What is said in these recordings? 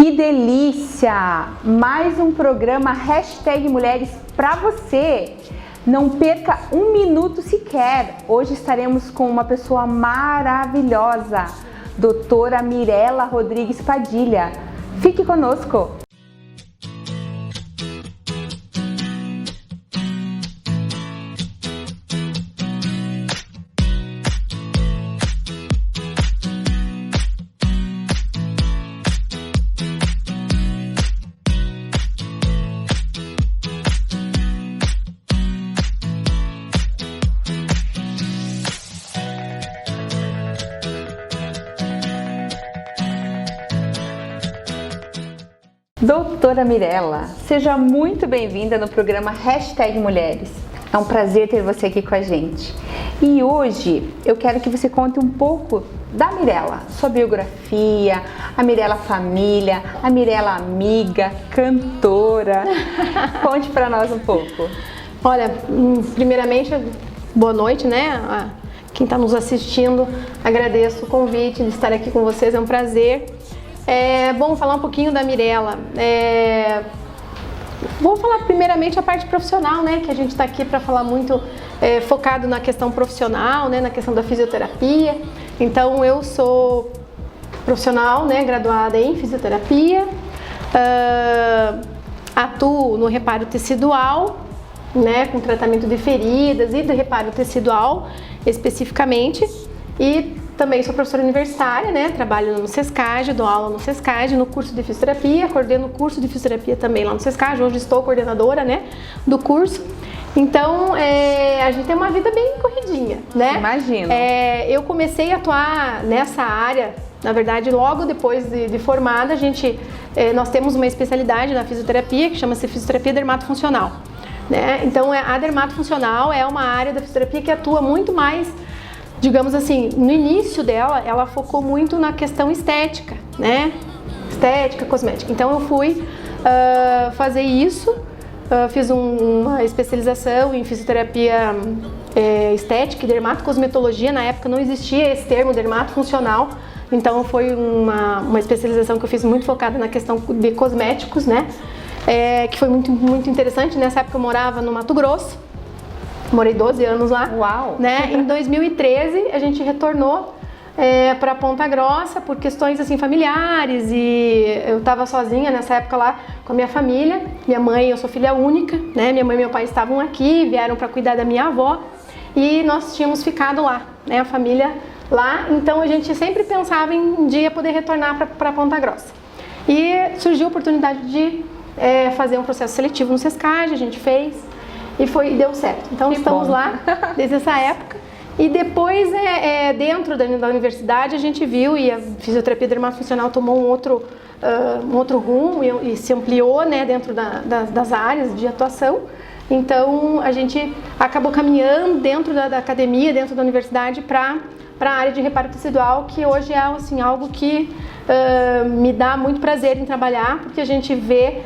Que delícia! Mais um programa Hashtag Mulheres para você. Não perca um minuto sequer. Hoje estaremos com uma pessoa maravilhosa, doutora Mirela Rodrigues Padilha. Fique conosco! Doutora Mirela, seja muito bem-vinda no programa Hashtag Mulheres. É um prazer ter você aqui com a gente. E hoje eu quero que você conte um pouco da Mirela, sua biografia, a Mirela família, a Mirela amiga, cantora. Conte para nós um pouco. Olha, primeiramente, boa noite, né? Quem está nos assistindo, agradeço o convite de estar aqui com vocês, é um prazer. Bom, falar um pouquinho da Mirela. Vou falar primeiramente a parte profissional, né? Que a gente está aqui para falar muito focado na questão profissional, né? Na questão da fisioterapia. Então, eu sou profissional, né? Graduada em fisioterapia. Atuo no reparo tecidual, né? Com tratamento de feridas e de reparo tecidual especificamente. E também sou professora universitária, né? Trabalho no SESCAD, dou aula no SESCAD, no curso de fisioterapia, coordeno o curso de fisioterapia também lá no SESCAD, hoje estou coordenadora, né, do curso. Então, a gente tem uma vida bem corridinha, né? Imagino. Eu comecei a atuar nessa área, na verdade, logo depois de formada, nós temos uma especialidade na fisioterapia que chama-se fisioterapia dermatofuncional, né? Então, a dermatofuncional é uma área da fisioterapia que atua muito mais, digamos assim, no início dela, ela focou muito na questão estética, né? Estética, cosmética. Então eu fui fazer isso, fiz uma especialização em fisioterapia estética e dermatocosmetologia. Na época não existia esse termo dermatofuncional, então foi uma especialização que eu fiz muito focada na questão de cosméticos, né? Que foi muito, muito interessante. Nessa época eu morava no Mato Grosso. Morei 12 anos lá. Uau! Né? Em 2013 a gente retornou para Ponta Grossa por questões assim familiares e eu estava sozinha nessa época lá com a minha família. Minha mãe, eu sou filha única, né? Minha mãe e meu pai estavam aqui, vieram para cuidar da minha avó e nós tínhamos ficado lá, né? A família lá. Então a gente sempre pensava em um dia poder retornar para Ponta Grossa. E surgiu a oportunidade de fazer um processo seletivo no SESCAD, a gente fez. E deu certo. Então estamos lá desde essa época. E depois, dentro da universidade, a gente viu e a fisioterapia dermatofuncional tomou um outro rumo e se ampliou, né, dentro das áreas de atuação. Então a gente acabou caminhando dentro da academia, dentro da universidade, para a área de reparo tecidual, que hoje é assim, algo que me dá muito prazer em trabalhar, porque a gente vê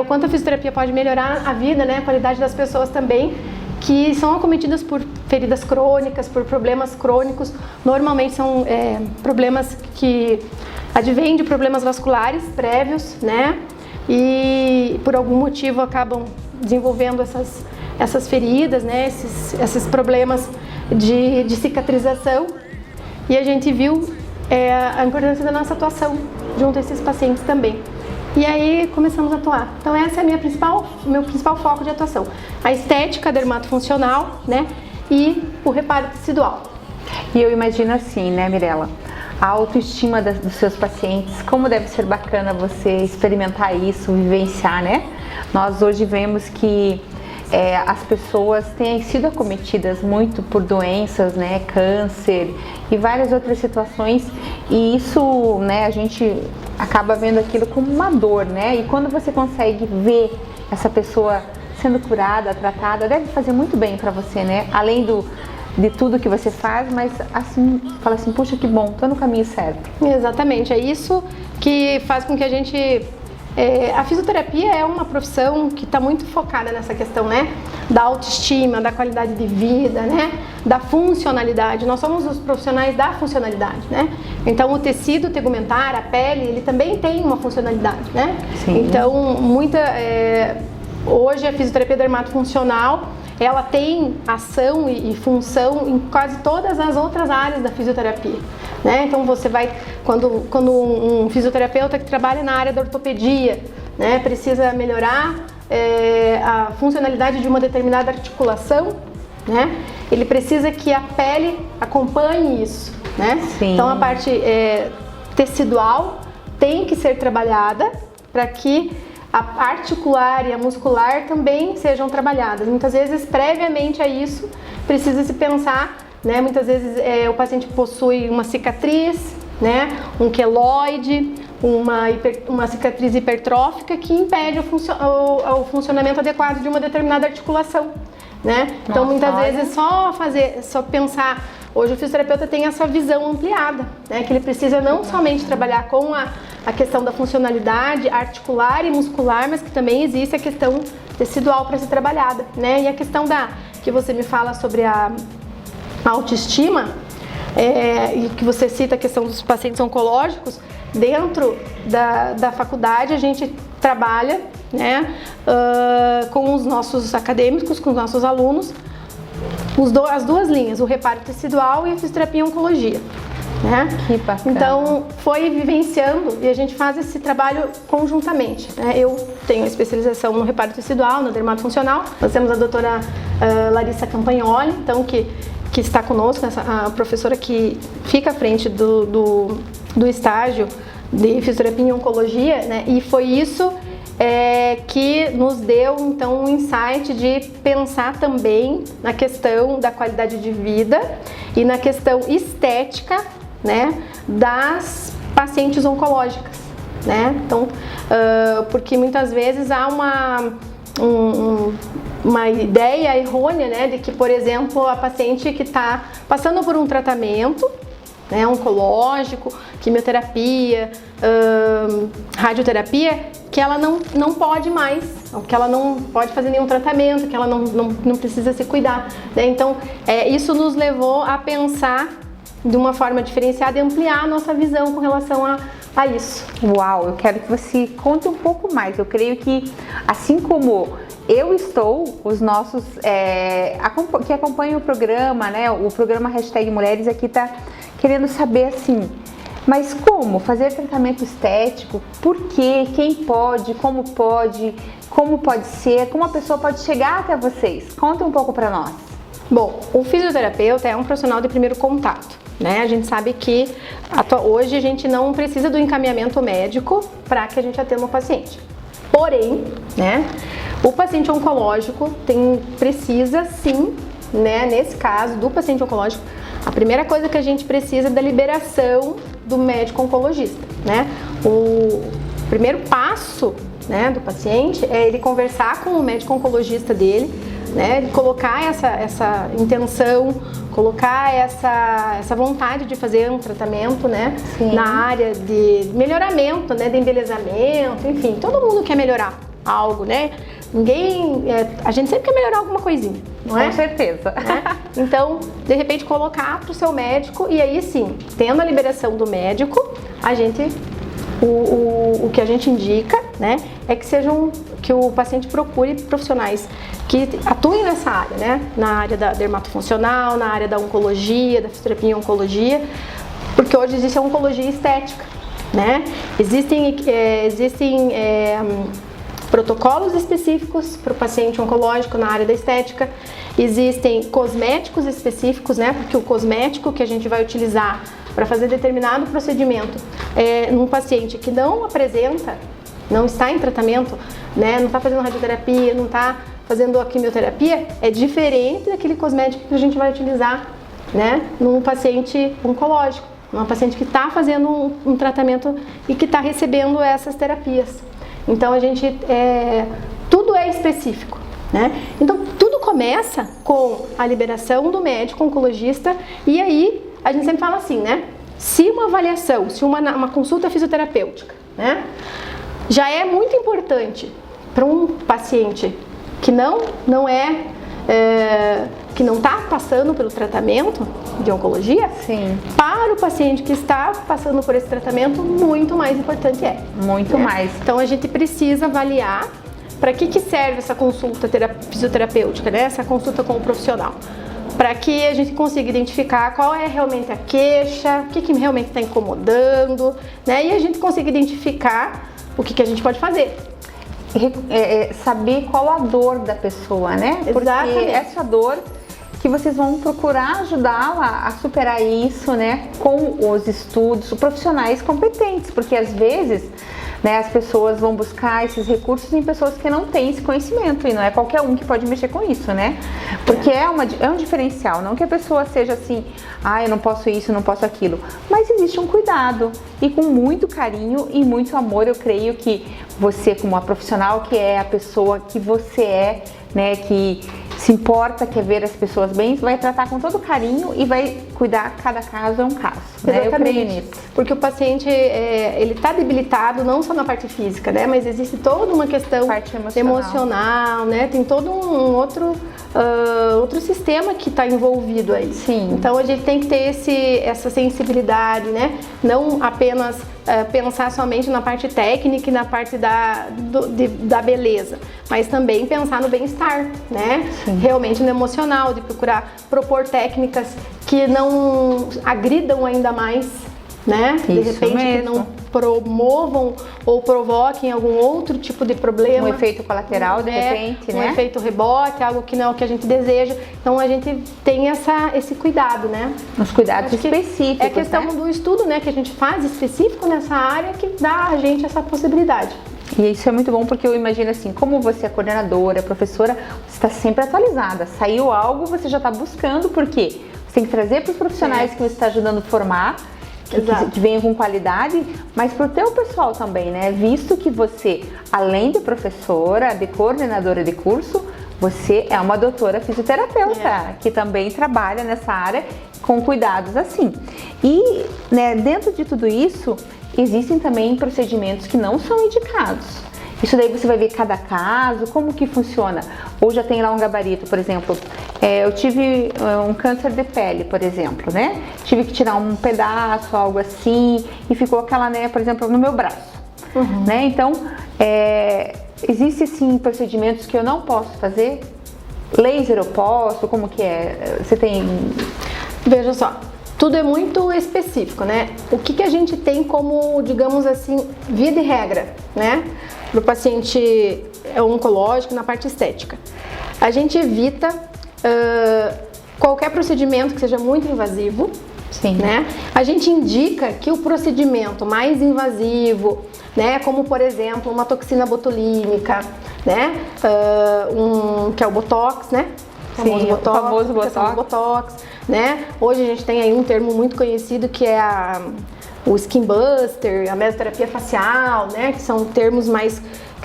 o quanto a fisioterapia pode melhorar a vida, né, a qualidade das pessoas também, que são acometidas por feridas crônicas, por problemas crônicos. Normalmente são problemas que advêm de problemas vasculares prévios, né, e por algum motivo acabam desenvolvendo essas feridas, né, esses problemas de cicatrização. E a gente viu a importância da nossa atuação junto a esses pacientes também. E aí começamos a atuar. Então essa é meu principal foco de atuação. A estética dermatofuncional, né? E o reparo tecidual. E eu imagino assim, né, Mirela? A autoestima dos seus pacientes, como deve ser bacana você experimentar isso, vivenciar, né? Nós hoje vemos que as pessoas têm sido acometidas muito por doenças, né, câncer e várias outras situações, e isso, né, a gente acaba vendo aquilo como uma dor, né, e quando você consegue ver essa pessoa sendo curada, tratada, deve fazer muito bem para você, né, além de tudo que você faz, mas assim, fala assim, puxa, que bom, tô no caminho certo. Exatamente, é isso que faz com que a gente A fisioterapia é uma profissão que está muito focada nessa questão, né, da autoestima, da qualidade de vida, né, da funcionalidade. Nós somos os profissionais da funcionalidade, né? Então o tecido tegumentar, a pele, ele também tem uma funcionalidade, né? Sim. Então hoje a fisioterapia dermatofuncional, ela tem ação e função em quase todas as outras áreas da fisioterapia, né? Então você vai, quando um fisioterapeuta que trabalha na área da ortopedia, né, precisa melhorar a funcionalidade de uma determinada articulação, né, ele precisa que a pele acompanhe isso, né? Sim. Então a parte tecidual tem que ser trabalhada para que a articular e a muscular também sejam trabalhadas. Muitas vezes, previamente a isso, precisa se pensar, né? Muitas vezes o paciente possui uma cicatriz, né? Um queloide, uma cicatriz hipertrófica que impede o funcionamento adequado de uma determinada articulação, né? Então, muitas vezes, só pensar. Hoje o fisioterapeuta tem essa visão ampliada, né? Que ele precisa não somente trabalhar com a questão da funcionalidade articular e muscular, mas que também existe a questão tecidual para ser trabalhada, né? E a questão que você me fala sobre a autoestima, e que você cita a questão dos pacientes oncológicos, dentro da faculdade a gente trabalha, né, com os nossos acadêmicos, com os nossos alunos, as duas linhas, o reparo tecidual e a fisioterapia em oncologia, né? Que bacana. Então foi vivenciando e a gente faz esse trabalho conjuntamente, né? Eu tenho a especialização no reparo tecidual, na dermatofuncional. Nós temos a doutora Larissa Campagnoli, então, que está conosco, a professora que fica à frente do estágio de fisioterapia em oncologia, né? E foi isso que nos deu então um insight de pensar também na questão da qualidade de vida e na questão estética, né, das pacientes oncológicas, né? Então, porque muitas vezes há uma ideia errônea, né, de que, por exemplo, a paciente que está passando por um tratamento, né, oncológico, quimioterapia, radioterapia, que ela não pode mais, que ela não pode fazer nenhum tratamento, que ela não precisa se cuidar, né? Então, isso nos levou a pensar de uma forma diferenciada e ampliar a nossa visão com relação a isso. Uau, eu quero que você conte um pouco mais. Eu creio que, assim como eu estou, os nossos que acompanham o programa, né, o programa #Mulheres aqui tá querendo saber assim, mas como fazer tratamento estético? Por quê? Quem pode? Como pode ser? Como a pessoa pode chegar até vocês? Conta um pouco para nós. Bom, o fisioterapeuta é um profissional de primeiro contato, né? A gente sabe que hoje a gente não precisa do encaminhamento médico para que a gente atenda o paciente. Porém, né, o paciente oncológico precisa sim, né, nesse caso do paciente oncológico, a primeira coisa que a gente precisa é da liberação do médico oncologista, né? O primeiro passo, né, do paciente é ele conversar com o médico oncologista dele, né? Ele colocar essa intenção, colocar essa vontade de fazer um tratamento, né? Sim. Na área de melhoramento, né, de embelezamento, enfim, todo mundo quer melhorar algo, né? A gente sempre quer melhorar alguma coisinha, não é? Com certeza. Né? Então, de repente, colocar para o seu médico e aí sim, tendo a liberação do médico, o que a gente indica, né, é que o paciente procure profissionais que atuem nessa área, né? Na área da dermatofuncional, na área da oncologia, da fisioterapia em oncologia, porque hoje existe a oncologia estética, né? Existem protocolos específicos para o paciente oncológico na área da estética, existem cosméticos específicos, né? Porque o cosmético que a gente vai utilizar para fazer determinado procedimento num paciente que não apresenta, não está em tratamento, né? Não está fazendo radioterapia, não está fazendo a quimioterapia, é diferente daquele cosmético que a gente vai utilizar, né, num paciente oncológico, num paciente que está fazendo um tratamento e que está recebendo essas terapias. Então a gente tudo é específico, né? Então tudo começa com a liberação do médico oncologista e aí a gente sempre fala assim, né? Se uma avaliação, se uma consulta fisioterapêutica, né, já é muito importante para um paciente que não está passando pelo tratamento de oncologia, Sim. para o paciente que está passando por esse tratamento, muito mais importante é. Muito mais. Então a gente precisa avaliar para que serve essa consulta fisioterapêutica, né? Essa consulta com o profissional. Para que a gente consiga identificar qual é realmente a queixa, o que realmente está incomodando, né? E a gente consiga identificar o que a gente pode fazer. Saber qual a dor da pessoa, né? Porque Exatamente. essa dor que vocês vão procurar ajudá-la a superar isso, né? Com os estudos, profissionais competentes, porque às vezes, né, as pessoas vão buscar esses recursos em pessoas que não têm esse conhecimento, e não é qualquer um que pode mexer com isso, né? Porque é um diferencial, não que a pessoa seja assim, eu não posso isso, não posso aquilo, mas existe um cuidado, e com muito carinho e muito amor, eu creio que você, como uma profissional, que é a pessoa que você é, né, que se importa, quer ver as pessoas bem, vai tratar com todo carinho e vai cuidar, cada caso é um caso, né? Eu creio nisso. Porque o paciente, ele está debilitado não só na parte física, né? Mas existe toda uma questão emocional, né? Tem todo um outro sistema que está envolvido aí. Sim. Então a gente tem que ter essa sensibilidade, né? Não apenas pensar somente na parte técnica e na parte da beleza, mas também pensar no bem-estar, né? Sim. Realmente no emocional, de procurar propor técnicas que não agridam ainda mais, né? De repente que não promovam ou provoquem algum outro tipo de problema. Um efeito colateral, de repente, né? Um efeito rebote, algo que não é o que a gente deseja. Então a gente tem esse cuidado, né? Os cuidados específicos, é questão do estudo, né, que a gente faz específico nessa área que dá a gente essa possibilidade. E isso é muito bom, porque eu imagino assim, como você é coordenadora, professora, você está sempre atualizada. Saiu algo, você já está buscando, porque você tem que trazer para os profissionais que você está ajudando a formar, que venham com qualidade, mas para o teu pessoal também, né? Visto que você, além de professora, de coordenadora de curso, você é uma doutora fisioterapeuta, que também trabalha nessa área com cuidados assim. E, né, dentro de tudo isso, existem também procedimentos que não são indicados. Isso daí você vai ver cada caso, como que funciona. Ou já tem lá um gabarito, por exemplo, eu tive um câncer de pele, por exemplo, né? Tive que tirar um pedaço, algo assim, e ficou aquela, né, por exemplo, no meu braço. Né? Então, existem sim procedimentos que eu não posso fazer? Laser eu posso? Como que é? Você tem... Veja só, tudo é muito específico, né? O que a gente tem como, digamos assim, via de regra, né? Para o paciente oncológico na parte estética. A gente evita qualquer procedimento que seja muito invasivo. Sim. Né? A gente indica que o procedimento mais invasivo, né, como por exemplo uma toxina botulínica, né, que é o Botox, né? Sim, o famoso Botox, né? Hoje a gente tem aí um termo muito conhecido que é o Skin Buster, a mesoterapia facial, né? Que são termos mais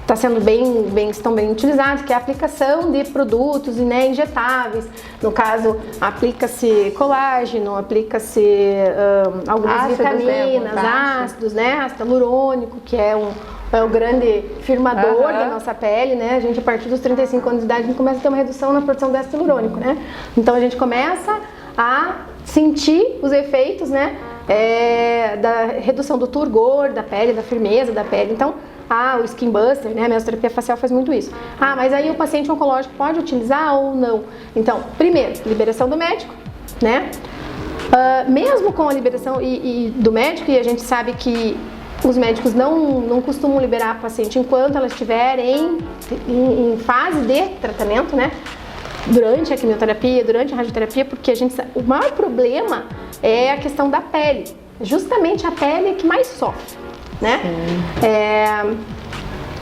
que estão bem utilizados, que é a aplicação de produtos, né, injetáveis. No caso, aplica-se colágeno, aplica-se algumas vitaminas, ácidos, né? Ácido hialurônico, que é o grande firmador da nossa pele, né? A gente, a partir dos 35 anos de idade, a gente começa a ter uma redução na produção de ácido hialurônico, né? Então a gente começa a sentir os efeitos, né? Da redução do turgor da pele, da firmeza da pele. Então, o Skin Buster, né? A mesoterapia facial faz muito isso. Mas aí o paciente oncológico pode utilizar ou não? Então, primeiro, liberação do médico, né? Mesmo com a liberação do médico, e a gente sabe que os médicos não costumam liberar a paciente enquanto ela estiver em fase de tratamento, né? Durante a quimioterapia, durante a radioterapia, porque o maior problema é a questão da pele. Justamente a pele é que mais sofre, né?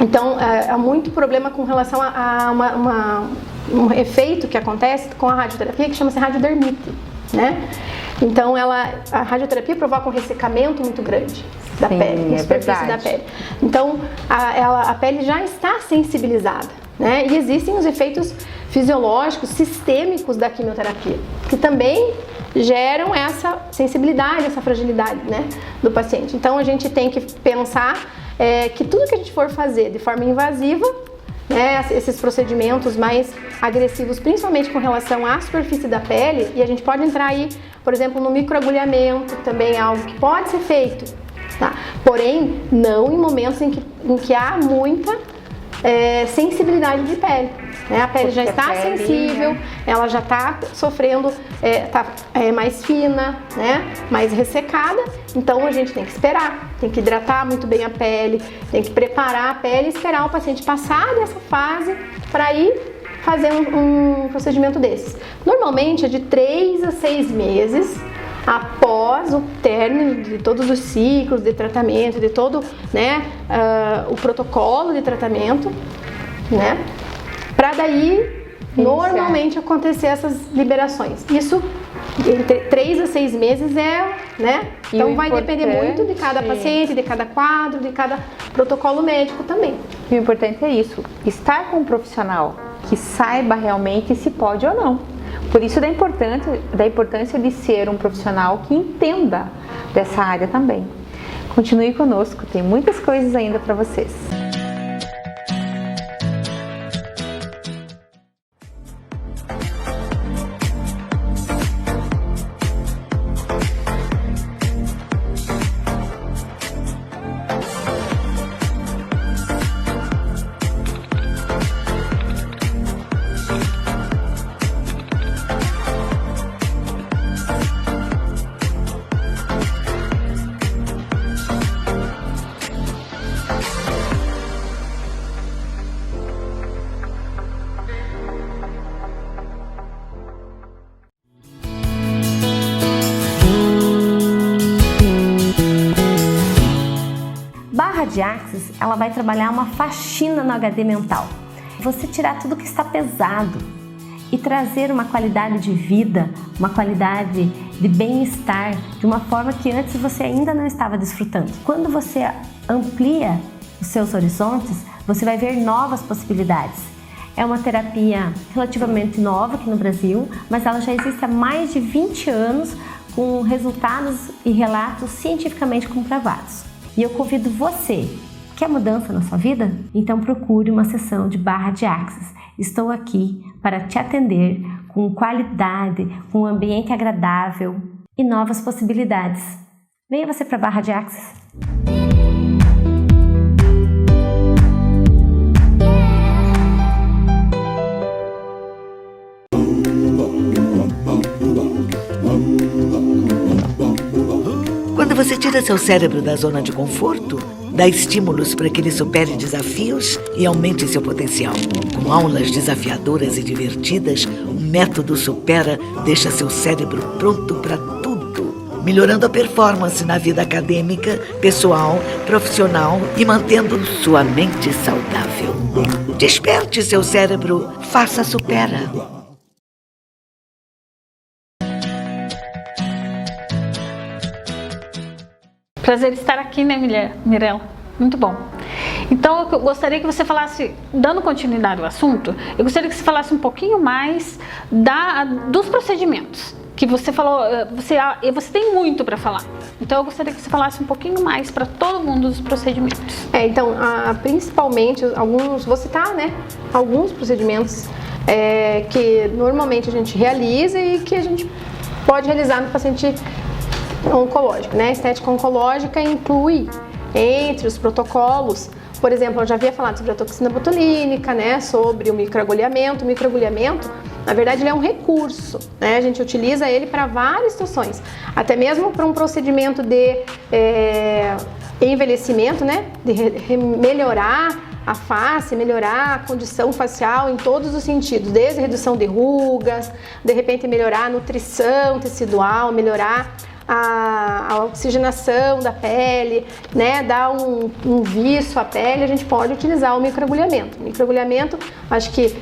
Então, há muito problema com relação a um efeito que acontece com a radioterapia que chama-se radiodermite, né? Então, a radioterapia provoca um ressecamento muito grande da pele, da superfície da pele. Então, a pele já está sensibilizada, né? E existem os efeitos fisiológicos, sistêmicos da quimioterapia, que também geram essa sensibilidade, essa fragilidade, né, do paciente. Então a gente tem que pensar que tudo que a gente for fazer de forma invasiva, né, esses procedimentos mais agressivos, principalmente com relação à superfície da pele, e a gente pode entrar aí, por exemplo, no microagulhamento, também é algo que pode ser feito, tá? Porém, não em momentos em que há muita sensibilidade de pele, né? A pele já está sensível, né? Ela já está sofrendo, mais fina, né? Mais ressecada, então a gente tem que esperar, tem que hidratar muito bem a pele, tem que preparar a pele e esperar o paciente passar dessa fase para ir fazer um procedimento desses. Normalmente é de 3 a 6 meses após o término de todos os ciclos de tratamento, de todo, né, o protocolo de tratamento, né, para daí normalmente acontecer essas liberações. Isso entre 3 a 6 meses né? Então vai depender muito de cada paciente, de cada quadro, de cada protocolo médico também. E o importante é isso, estar com um profissional que saiba realmente se pode ou não. Por isso da importância de ser um profissional que entenda dessa área também. Continue conosco, tem muitas coisas ainda para vocês. Barra de Axis, ela vai trabalhar uma faxina no HD mental. Você tirar tudo que está pesado e trazer uma qualidade de vida, uma qualidade de bem-estar, de uma forma que antes você ainda não estava desfrutando. Quando você amplia os seus horizontes, você vai ver novas possibilidades. É uma terapia relativamente nova aqui no Brasil, mas ela já existe há mais de 20 anos com resultados e relatos cientificamente comprovados. E eu convido você, quer mudança na sua vida? Então procure uma sessão de Barra de Axis. Estou aqui para te atender com qualidade, com um ambiente agradável e novas possibilidades. Venha você para Barra de Axis. Quando você tira seu cérebro da zona de conforto, dá estímulos para que ele supere desafios e aumente seu potencial. Com aulas desafiadoras e divertidas, o método Supera deixa seu cérebro pronto para tudo, melhorando a performance na vida acadêmica, pessoal, profissional e mantendo sua mente saudável. Desperte seu cérebro, faça Supera. Prazer estar aqui, né, Mirella? Muito bom. Então, eu gostaria que você falasse, dando continuidade ao assunto, eu gostaria que você falasse um pouquinho mais dos procedimentos. Que você falou, você tem muito para falar. Então, eu gostaria que você falasse um pouquinho mais para todo mundo dos procedimentos. Então, principalmente, vou citar, né, alguns procedimentos que normalmente a gente realiza e que a gente pode realizar no paciente oncológico, né? A estética oncológica inclui entre os protocolos, por exemplo, eu já havia falado sobre a toxina botulínica, né? Sobre o microagulhamento. O microagulhamento, na verdade, ele é um recurso, né? A gente utiliza ele para várias situações, até mesmo para um procedimento de envelhecimento, né? De melhorar a face, melhorar a condição facial em todos os sentidos, desde redução de rugas, de repente melhorar a nutrição tecidual, melhorar a oxigenação da pele, né, dar um viço à pele, a gente pode utilizar o microagulhamento. O microagulhamento, acho que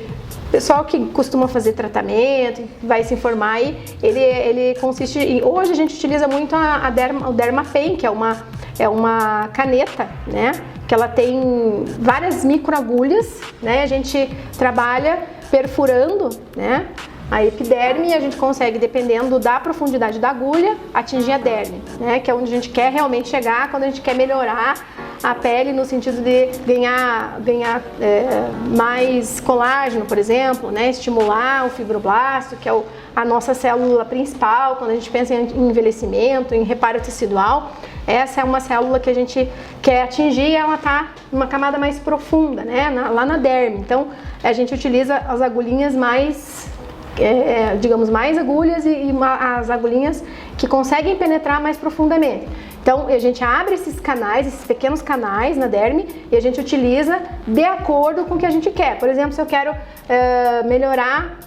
o pessoal que costuma fazer tratamento, vai se informar aí, ele consiste em... Hoje a gente utiliza muito o Dermapen, que é uma caneta, né, que ela tem várias microagulhas, né, a gente trabalha perfurando, né, a epiderme e a gente consegue, dependendo da profundidade da agulha, atingir a derme, né? Que é onde a gente quer realmente chegar quando a gente quer melhorar a pele no sentido de ganhar mais colágeno, por exemplo, né? Estimular o fibroblasto, que é a nossa célula principal quando a gente pensa em envelhecimento, em reparo tecidual. Essa é uma célula que a gente quer atingir e ela está numa camada mais profunda, né? Lá na derme. Então, a gente utiliza as agulhinhas mais, digamos, mais agulhas e as agulhinhas que conseguem penetrar mais profundamente. Então, a gente abre esses canais, esses pequenos canais na derme e a gente utiliza de acordo com o que a gente quer. Por exemplo, se eu quero melhorar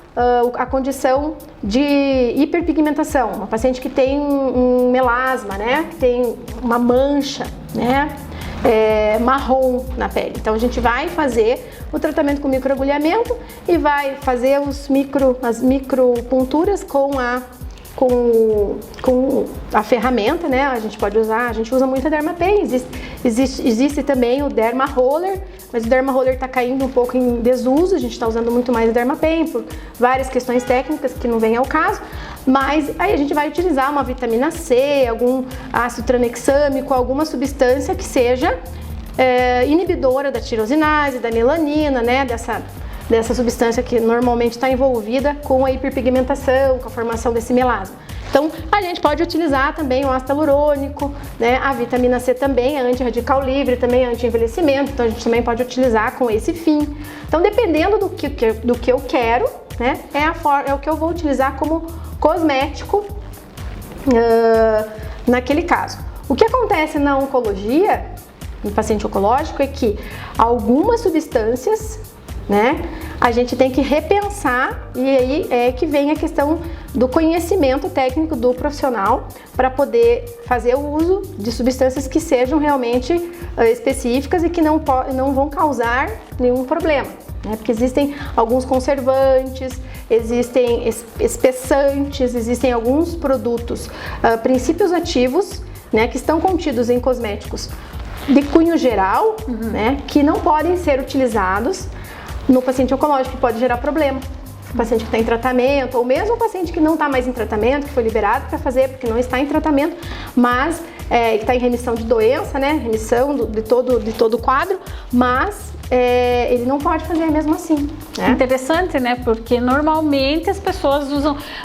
a condição de hiperpigmentação, uma paciente que tem um melasma, né, que tem uma mancha, né, marrom na pele. Então, a gente vai fazer o tratamento com microagulhamento e vai fazer as micropunturas com a ferramenta, né? A gente usa muito a Dermapen. Existe também o Derma Roller, mas o Derma Roller está caindo um pouco em desuso. A gente está usando muito mais o Dermapen por várias questões técnicas que não vem ao caso. Mas aí a gente vai utilizar uma vitamina C, algum ácido tranexâmico, alguma substância que seja inibidora da tirosinase, da melanina, né? Dessa substância que normalmente está envolvida com a hiperpigmentação, com a formação desse melasma. Então, a gente pode utilizar também o ácido hialurônico, né? A vitamina C também é antirradical livre, também é anti-envelhecimento, então a gente também pode utilizar com esse fim. Então, dependendo do que eu quero, né? É o que eu vou utilizar como cosmético naquele caso. O que acontece na oncologia, no paciente oncológico, é que algumas substâncias, né, a gente tem que repensar, e aí é que vem a questão do conhecimento técnico do profissional para poder fazer o uso de substâncias que sejam realmente específicas e que não vão causar nenhum problema, né? Porque existem alguns conservantes, existem espessantes, existem alguns produtos, princípios ativos, né, que estão contidos em cosméticos de cunho geral, né, que não podem ser utilizados no paciente oncológico, que pode gerar problema. O paciente que está em tratamento, ou mesmo o paciente que não está mais em tratamento, que foi liberado para fazer porque não está em tratamento, mas está em remissão de doença, né? Remissão de todo o quadro, mas ele não pode fazer mesmo assim, né? Interessante, né? Porque normalmente as pessoas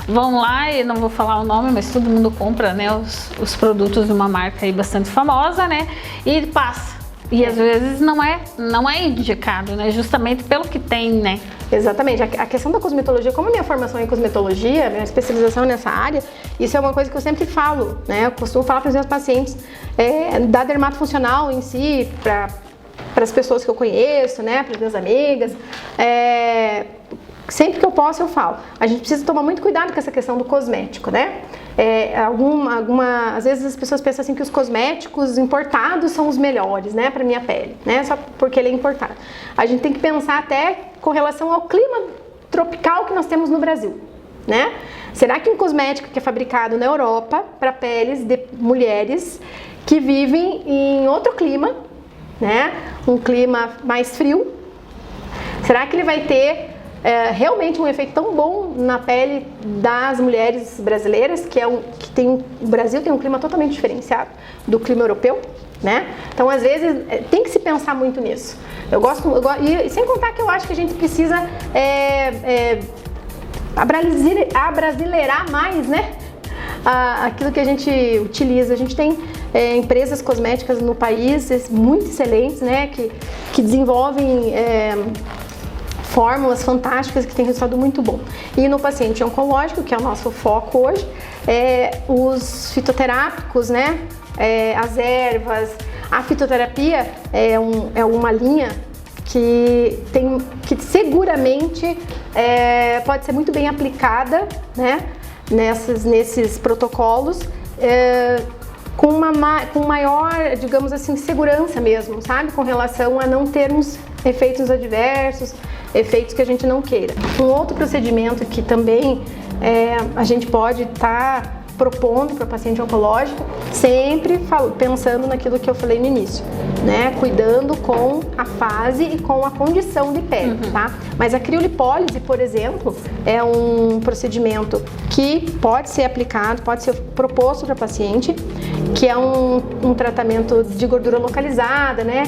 vão lá, e não vou falar o nome, mas todo mundo compra, né, os produtos de uma marca aí bastante famosa, né? E passa. E às vezes não é indicado, né? Justamente pelo que tem, né? Exatamente. A questão da cosmetologia, como a minha formação é em cosmetologia, minha especialização nessa área, isso é uma coisa que eu sempre falo, né? Eu costumo falar para os meus pacientes da dermatofuncional em si, para as pessoas que eu conheço, né? Para as minhas amigas. Sempre que eu posso, eu falo. A gente precisa tomar muito cuidado com essa questão do cosmético, né? Às vezes as pessoas pensam assim que os cosméticos importados são os melhores, né, para minha pele, né? Só porque ele é importado. A gente tem que pensar até com relação ao clima tropical que nós temos no Brasil, né? Será que um cosmético que é fabricado na Europa para peles de mulheres que vivem em outro clima, né? Um clima mais frio, será que ele vai ter realmente um efeito tão bom na pele das mulheres brasileiras, o Brasil tem um clima totalmente diferenciado do clima europeu, né? Então, às vezes, tem que se pensar muito nisso. E sem contar que eu acho que a gente precisa abrasileirar mais, né? Aquilo que a gente utiliza. A gente tem empresas cosméticas no país muito excelentes, né? Que desenvolvem fórmulas fantásticas que têm resultado muito bom. E no paciente oncológico, que é o nosso foco hoje, os fitoterápicos, né? As ervas, a fitoterapia é uma linha que seguramente pode ser muito bem aplicada, né? Nesses protocolos, com maior, digamos assim, segurança mesmo, sabe? Com relação a não termos efeitos adversos, efeitos que a gente não queira. Um outro procedimento que também a gente pode estar propondo para o paciente oncológico, sempre pensando naquilo que eu falei no início, né? Cuidando com a fase e com a condição de pele, tá? Mas a criolipólise, por exemplo, é um procedimento que pode ser aplicado, pode ser proposto para o paciente, que é um tratamento de gordura localizada, né?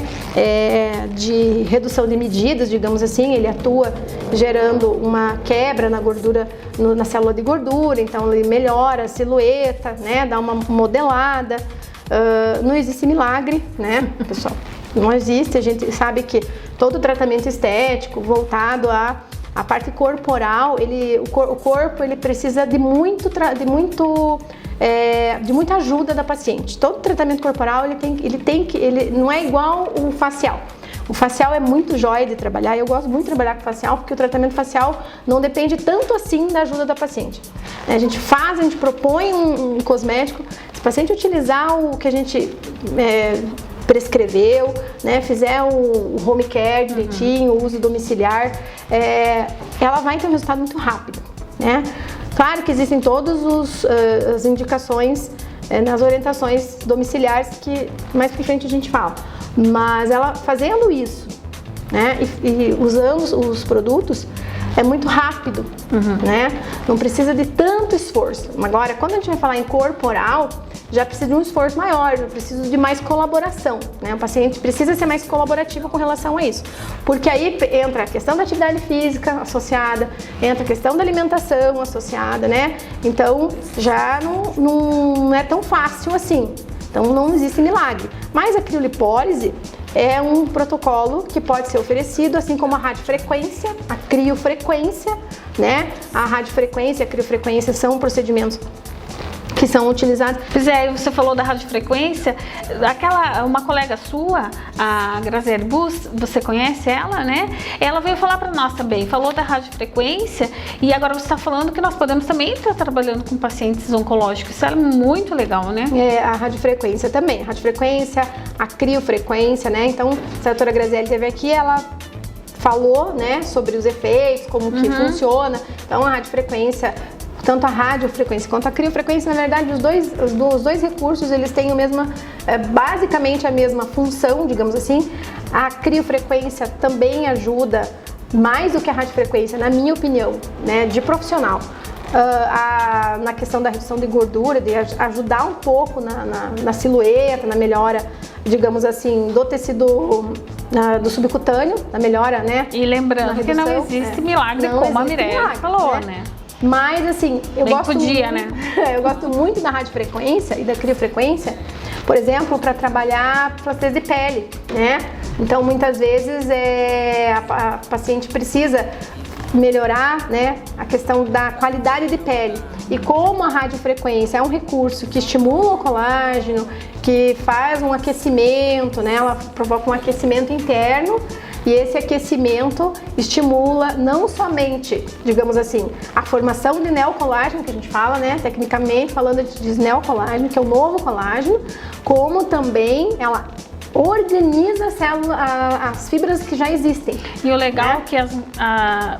De redução de medidas, digamos assim. Ele atua gerando uma quebra na gordura, na célula de gordura, então ele melhora a silhueta, né? Dá uma modelada. Não existe milagre, né, pessoal? Não existe. A gente sabe que todo tratamento estético voltado à parte corporal, o corpo ele precisa de muita ajuda da paciente. Todo tratamento corporal ele não é igual o facial. O facial é muito jóia de trabalhar e eu gosto muito de trabalhar com facial porque o tratamento facial não depende tanto assim da ajuda da paciente. A gente propõe um cosmético, se o paciente utilizar o que a gente prescreveu, né, fizer o home care direitinho, o uso domiciliar, ela vai ter um resultado muito rápido, né? Claro que existem todas as indicações nas orientações domiciliares que mais pra frente a gente fala, mas ela fazendo isso, né, e usando os produtos, é muito rápido, né? Não precisa de tanto esforço. Agora, quando a gente vai falar em corporal, já precisa de um esforço maior, já precisa de mais colaboração, né? O paciente precisa ser mais colaborativo com relação a isso, porque aí entra a questão da atividade física associada, entra a questão da alimentação associada, né? Então, já não é tão fácil assim. Então, não existe milagre. Mas a criolipólise é um protocolo que pode ser oferecido, assim como a radiofrequência, a criofrequência, né? A radiofrequência e a criofrequência são procedimentos que são utilizados. Pois é, você falou da radiofrequência, uma colega sua, a Graziele Bus, você conhece ela, né? Ela veio falar para nós também, falou da radiofrequência e agora você está falando que nós podemos também estar trabalhando com pacientes oncológicos, isso é muito legal, né? A radiofrequência também, a radiofrequência, a criofrequência, né? Então, se a doutora Graziele esteve aqui, ela falou, né, sobre os efeitos, como que funciona. Então, a radiofrequência, tanto a radiofrequência quanto a criofrequência, na verdade, os dois recursos, eles têm basicamente a mesma função, digamos assim. A criofrequência também ajuda mais do que a radiofrequência, na minha opinião, né, de profissional. Na questão da redução de gordura, de ajudar um pouco na silhueta, na melhora, digamos assim, do tecido do subcutâneo, na melhora, né? E lembrando que não existe milagre, como a Mireia falou, né? Mas assim, eu gosto muito da radiofrequência e da criofrequência, por exemplo, para trabalhar flacidez de pele, né? Então, muitas vezes a paciente precisa melhorar, né, a questão da qualidade de pele. E como a radiofrequência é um recurso que estimula o colágeno, que faz um aquecimento, né, ela provoca um aquecimento interno, e esse aquecimento estimula não somente, digamos assim, a formação de neocolágeno, que a gente fala, né, tecnicamente falando de neocolágeno, que é o novo colágeno, como também ela organiza as fibras que já existem. E o legal é que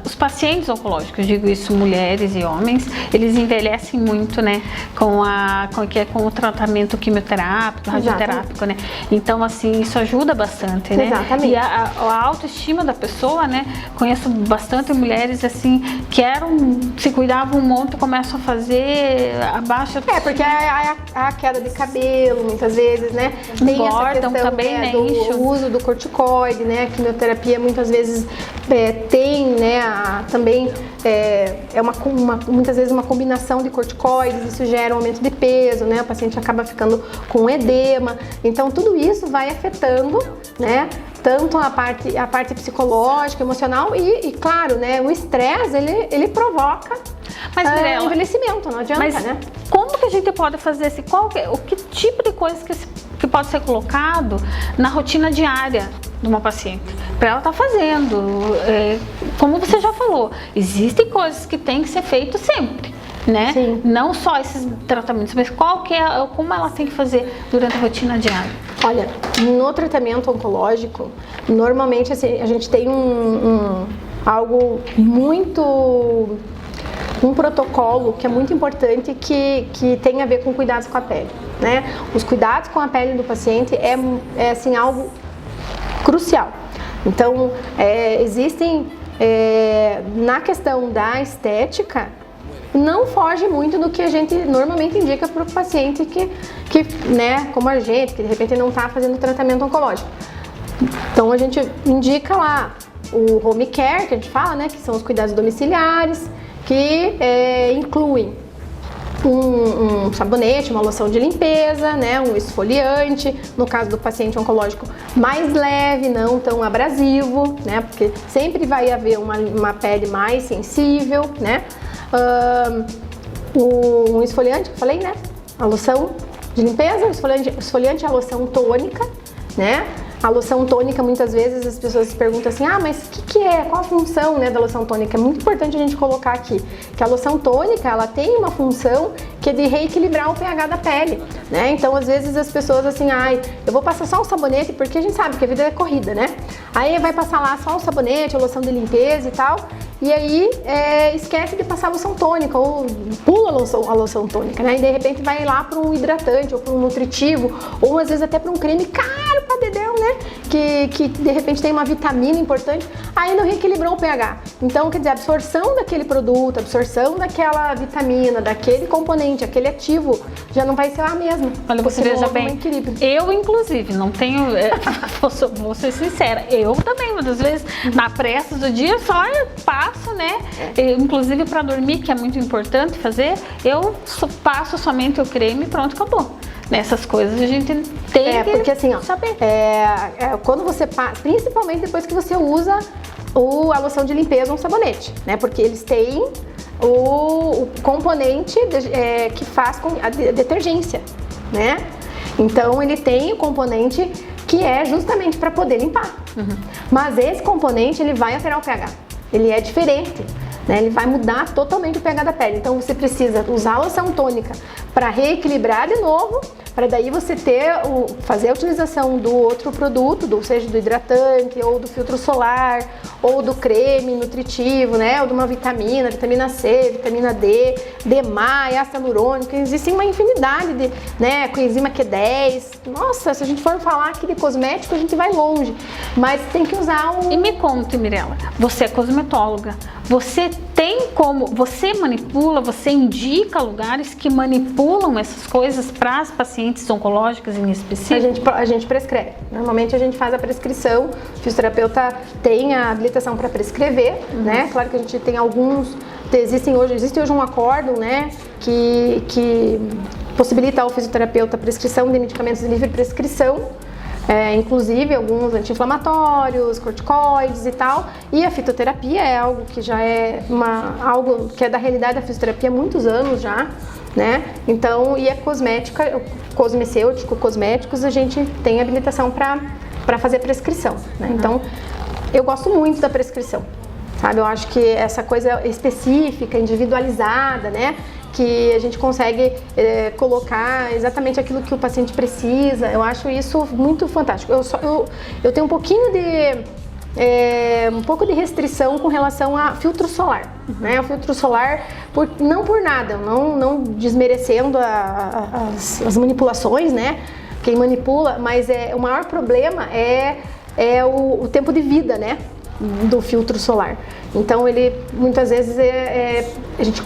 os pacientes oncológicos, digo isso, mulheres e homens, eles envelhecem muito, né, com o tratamento quimioterápico, radioterápico, né? Então, assim, isso ajuda bastante, né? Exatamente. E a autoestima da pessoa, né? Conheço bastante mulheres, assim, que se cuidavam um monte, começam a fazer abaixo. Porque a queda de cabelo, muitas vezes, né? Tem essa questão também, né, do uso do corticoide, né? A quimioterapia muitas vezes tem, né? Também muitas vezes uma combinação de corticoides, isso gera um aumento de peso, né? O paciente acaba ficando com edema. Então tudo isso vai afetando, né? Tanto a parte psicológica, emocional e claro, né? O estresse ele provoca envelhecimento, não adianta, né? Como que a gente pode fazer o que tipo de coisa que pode ser colocado na rotina diária de uma paciente para ela estar fazendo? Como você já falou, existem coisas que tem que ser feito sempre, né? Sim. Não só esses tratamentos, mas como ela tem que fazer durante a rotina diária? Olha, no tratamento oncológico, normalmente assim, a gente tem algo muito um protocolo que é muito importante que tem a ver com cuidados com a pele, né? Os cuidados com a pele do paciente é assim, algo crucial. Então, existem, na questão da estética, não foge muito do que a gente normalmente indica para o paciente que, né, como a gente, que de repente não está fazendo tratamento oncológico. Então, a gente indica lá o home care, que a gente fala, né, que são os cuidados domiciliares, que incluem um sabonete, uma loção de limpeza, né, um esfoliante, no caso do paciente oncológico mais leve, não tão abrasivo, né, porque sempre vai haver uma pele mais sensível, né, um esfoliante, que eu falei, né, a loção de limpeza, o esfoliante é a loção tônica, né. A loção tônica, muitas vezes as pessoas se perguntam assim, mas o que é? Qual a função, né, da loção tônica? É muito importante a gente colocar aqui que a loção tônica, ela tem uma função que é de reequilibrar o pH da pele, né? Então, às vezes as pessoas assim, eu vou passar só um sabonete, porque a gente sabe que a vida é corrida, né? Aí vai passar lá só um sabonete, a loção de limpeza e tal, e aí esquece de passar a loção tônica, ou pula a loção tônica, né? E de repente vai lá para um hidratante, ou para um nutritivo, ou às vezes até para um creme caro pra dedéu, né? Que de repente tem uma vitamina importante, aí não reequilibrou o pH. Então, quer dizer, a absorção daquele produto, a absorção daquela vitamina, daquele componente, aquele ativo, já não vai ser a mesma. Olha, você veja bem, eu inclusive não tenho, vou ser sincera, eu também, muitas vezes, na pressa do dia, só passo, né? Inclusive para dormir, que é muito importante fazer, eu passo somente o creme e pronto, acabou. Nessas coisas a gente tem que porque assim, saber. Quando você passa, principalmente depois que você usa a loção de limpeza ou um sabonete, né? Porque eles têm o componente que faz com a detergência, né? Então ele tem o componente que é justamente para poder limpar. Mas esse componente ele vai alterar o pH. Ele é diferente, né? Ele vai mudar totalmente o pH da pele. Então você precisa usar a loção tônica para reequilibrar de novo, para daí você fazer a utilização do outro produto, seja do hidratante, ou do filtro solar, ou do creme nutritivo, né? Ou de uma vitamina C, vitamina D, DMA, ácido hialurônico. Existe uma infinidade de, né? Coenzima Q10. Nossa, se a gente for falar aqui de cosmético, a gente vai longe. Mas tem que usar E me conte, Mirella, você é cosmetóloga. Você manipula, você indica lugares que manipulam essas coisas para as pacientes oncológicas em específico? A gente prescreve. Normalmente a gente faz a prescrição, o fisioterapeuta tem a habilitação para prescrever, né? Claro que a gente tem alguns, existe hoje um acórdão, né? Que possibilita ao fisioterapeuta a prescrição de medicamentos de livre prescrição. Inclusive alguns anti-inflamatórios, corticoides e tal, e a fitoterapia é algo que já é algo que é da realidade da fisioterapia há muitos anos já, né? Então, e a cosmética, cosmecêutico, cosméticos, a gente tem habilitação para fazer prescrição, né? Então, eu gosto muito da prescrição, sabe? Eu acho que essa coisa específica, individualizada, né? Que a gente consegue colocar exatamente aquilo que o paciente precisa. Eu acho isso muito fantástico. Eu tenho um pouquinho um pouco de restrição com relação a filtro solar, né? O filtro solar, não por nada, não desmerecendo as manipulações, né? Quem manipula, mas o maior problema é o tempo de vida, né? Do filtro solar. Então ele muitas vezes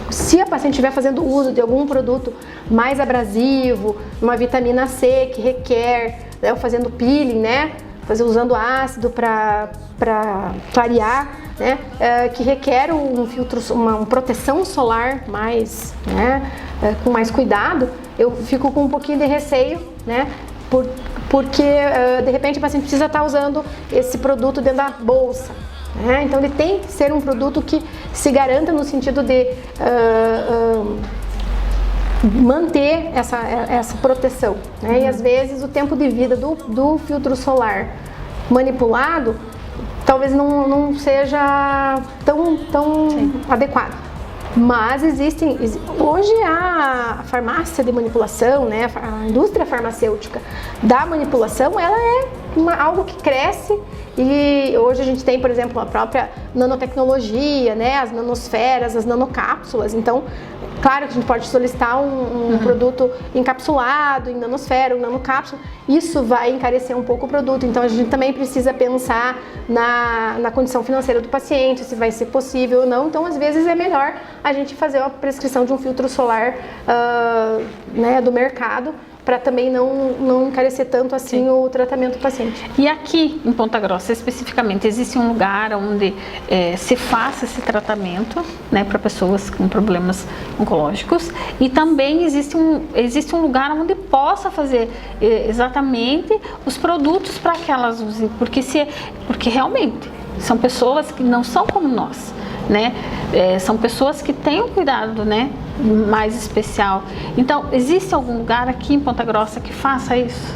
se a paciente estiver fazendo uso de algum produto mais abrasivo, uma vitamina C que requer, né, fazendo peeling, né, usando ácido para clarear, né, que requer um filtro, uma proteção solar mais, né, com mais cuidado, eu fico com um pouquinho de receio, né, porque de repente o paciente precisa estar usando esse produto dentro da bolsa. Então ele tem que ser um produto que se garanta no sentido de manter essa proteção, né? E às vezes o tempo de vida do filtro solar manipulado talvez não seja tão adequado. Mas hoje a farmácia de manipulação, né, a indústria farmacêutica da manipulação, ela é algo que cresce, e hoje a gente tem, por exemplo, a própria nanotecnologia, né, as nanosferas, as nanocápsulas. Então, claro que a gente pode solicitar um produto encapsulado, em nanosfera, um nanocápsula, isso vai encarecer um pouco o produto. Então a gente também precisa pensar na condição financeira do paciente, se vai ser possível ou não. Então às vezes é melhor a gente fazer a prescrição de um filtro solar né, do mercado, para também não encarecer tanto assim o tratamento do paciente. E aqui em Ponta Grossa, especificamente, existe um lugar onde se faça esse tratamento, né, para pessoas com problemas oncológicos, e também existe um lugar onde possa fazer exatamente os produtos para que elas usem, porque realmente são pessoas que não são como nós, né? São pessoas que têm um cuidado, né, mais especial. Então, existe algum lugar aqui em Ponta Grossa que faça isso?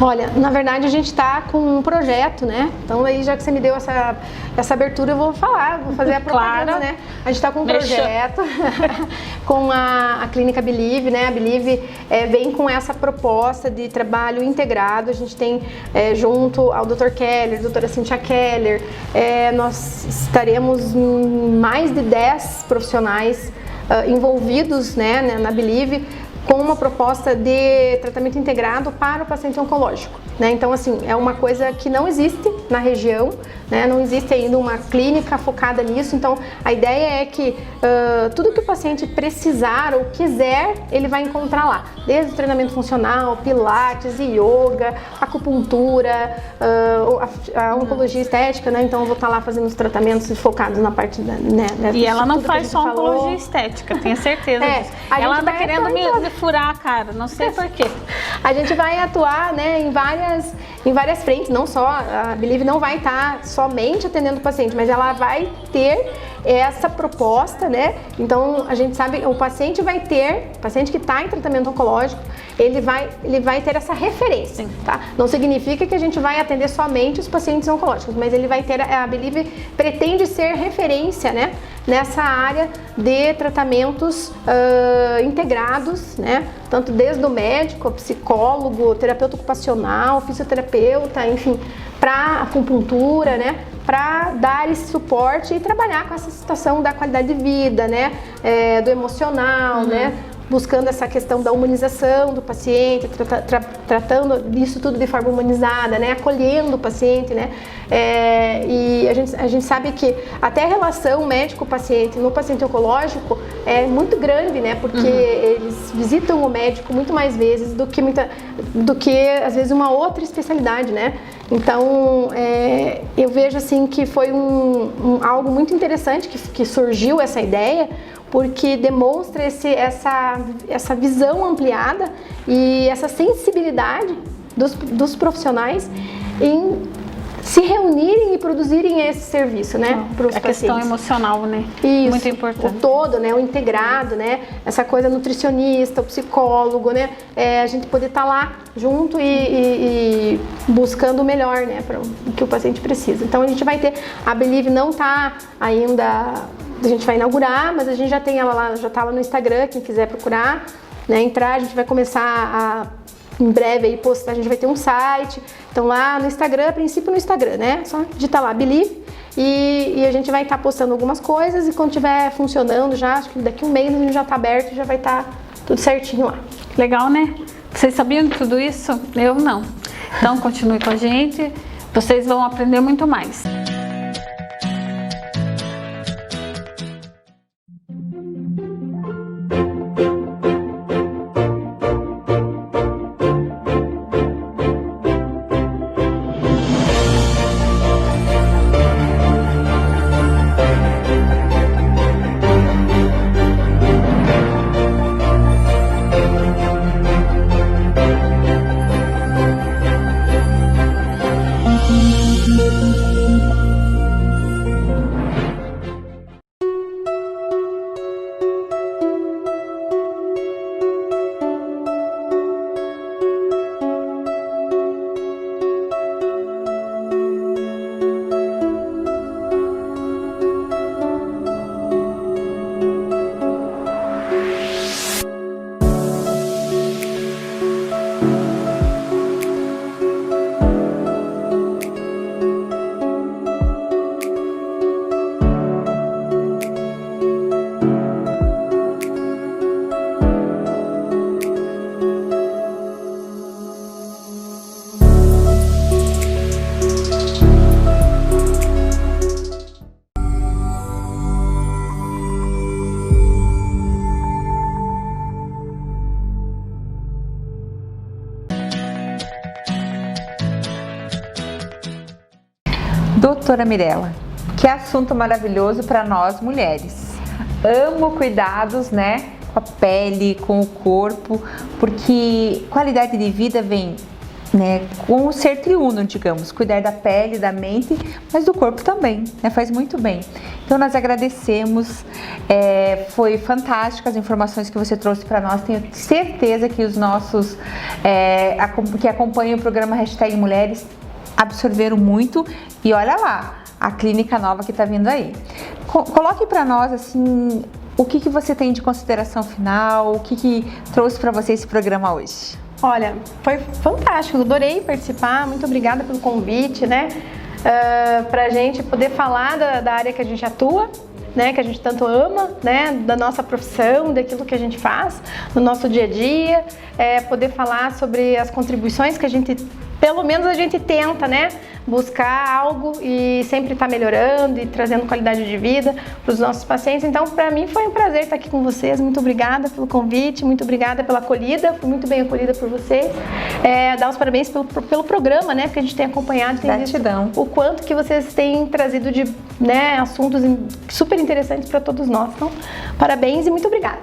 Olha, na verdade a gente está com um projeto, né? Então aí, já que você me deu essa abertura, eu vou fazer a propaganda, claro, né? A gente está com um projeto com a Clínica Believe, né? A Believe vem com essa proposta de trabalho integrado. A gente tem junto ao Dr. Keller, doutora Cynthia Keller, nós estaremos mais de 10 profissionais envolvidos, né, na Believe, com uma proposta de tratamento integrado para o paciente oncológico, né? Então, assim, é uma coisa que não existe na região, né? Não existe ainda uma clínica focada nisso. Então, a ideia é que tudo que o paciente precisar ou quiser, ele vai encontrar lá, desde o treinamento funcional, pilates, yoga, acupuntura, a oncologia estética, né? Então, eu vou estar lá fazendo os tratamentos focados na parte né, e ela não faz só oncologia estética, tenho certeza disso. Ela anda querendo me furar a cara, não sei porquê. A gente vai atuar, né, em várias frentes, não só, a Believe não vai estar somente atendendo o paciente, mas ela vai ter essa proposta, né? Então a gente sabe, o paciente que está em tratamento oncológico, ele vai ter essa referência, tá? Não significa que a gente vai atender somente os pacientes oncológicos, mas ele vai ter, a Believe pretende ser referência, né, nessa área de tratamentos integrados, né? Tanto desde o médico, psicólogo, terapeuta ocupacional, fisioterapeuta, enfim, para acupuntura, né? Para dar esse suporte e trabalhar com essa situação da qualidade de vida, né? Do emocional, né? Buscando essa questão da humanização do paciente, tratando isso tudo de forma humanizada, né? Acolhendo o paciente, né? E a gente sabe que até a relação médico-paciente no paciente oncológico é muito grande, né? Porque eles visitam o médico muito mais vezes do que às vezes uma outra especialidade, né? Então, eu vejo assim que foi algo muito interessante que surgiu essa ideia, porque demonstra essa visão ampliada e essa sensibilidade dos profissionais em se reunirem e produzirem esse serviço, né, para os pacientes. A questão emocional, né? Isso, muito importante. O todo, né, o integrado, né, essa coisa nutricionista, o psicólogo, né, a gente poder estar lá junto e buscando o melhor, né, para o que o paciente precisa. Então a gente vai ter, a Believe não está ainda, a gente vai inaugurar, mas a gente já tem ela lá, já está lá no Instagram, quem quiser procurar, né, entrar, a gente vai começar em breve aí postar, a gente vai ter um site, então lá no Instagram, a princípio no Instagram, né, só digitar lá Believe e a gente vai estar postando algumas coisas, e quando estiver funcionando já, acho que daqui a um mês a gente já está aberto e já vai estar tudo certinho lá. Legal, né? Vocês sabiam de tudo isso? Eu não. Então continue com a gente, vocês vão aprender muito mais. Doutora Mirella, que assunto maravilhoso para nós mulheres. Amo cuidados, né, com a pele, com o corpo, porque qualidade de vida vem, né, com o ser triuno, digamos, cuidar da pele, da mente, mas do corpo também, né, faz muito bem. Então nós agradecemos, foi fantástico as informações que você trouxe para nós, tenho certeza que os nossos que acompanham o programa #Mulheres absorveram muito e olha lá, a clínica nova que está vindo aí. Coloque para nós assim, o que você tem de consideração final, o que trouxe para você esse programa hoje? Olha, foi fantástico, adorei participar, muito obrigada pelo convite, né? Pra gente poder falar da área que a gente atua, né? Que a gente tanto ama, né? Da nossa profissão, daquilo que a gente faz no nosso dia a dia, poder falar sobre as contribuições que a gente, pelo menos a gente tenta, né? Buscar algo e sempre estar melhorando e trazendo qualidade de vida para os nossos pacientes. Então, para mim foi um prazer estar aqui com vocês. Muito obrigada pelo convite, muito obrigada pela acolhida. Fui muito bem acolhida por vocês. Dar os parabéns pelo programa, né? Porque a gente tem acompanhado, tem visto o quanto que vocês têm trazido de, né, assuntos super interessantes para todos nós. Então, parabéns e muito obrigada.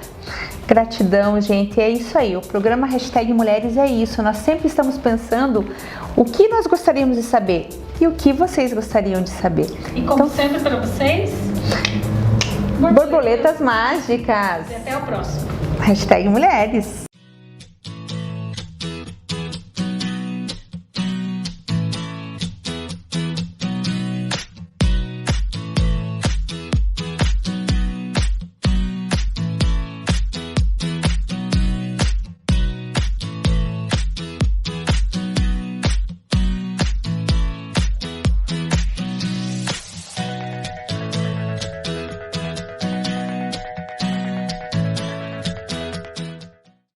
Gratidão, gente. É isso aí. O programa #Mulheres é isso. Nós sempre estamos pensando o que nós gostaríamos de saber e o que vocês gostariam de saber. E como sempre para vocês, borboletas mágicas. E até o próximo. #Mulheres.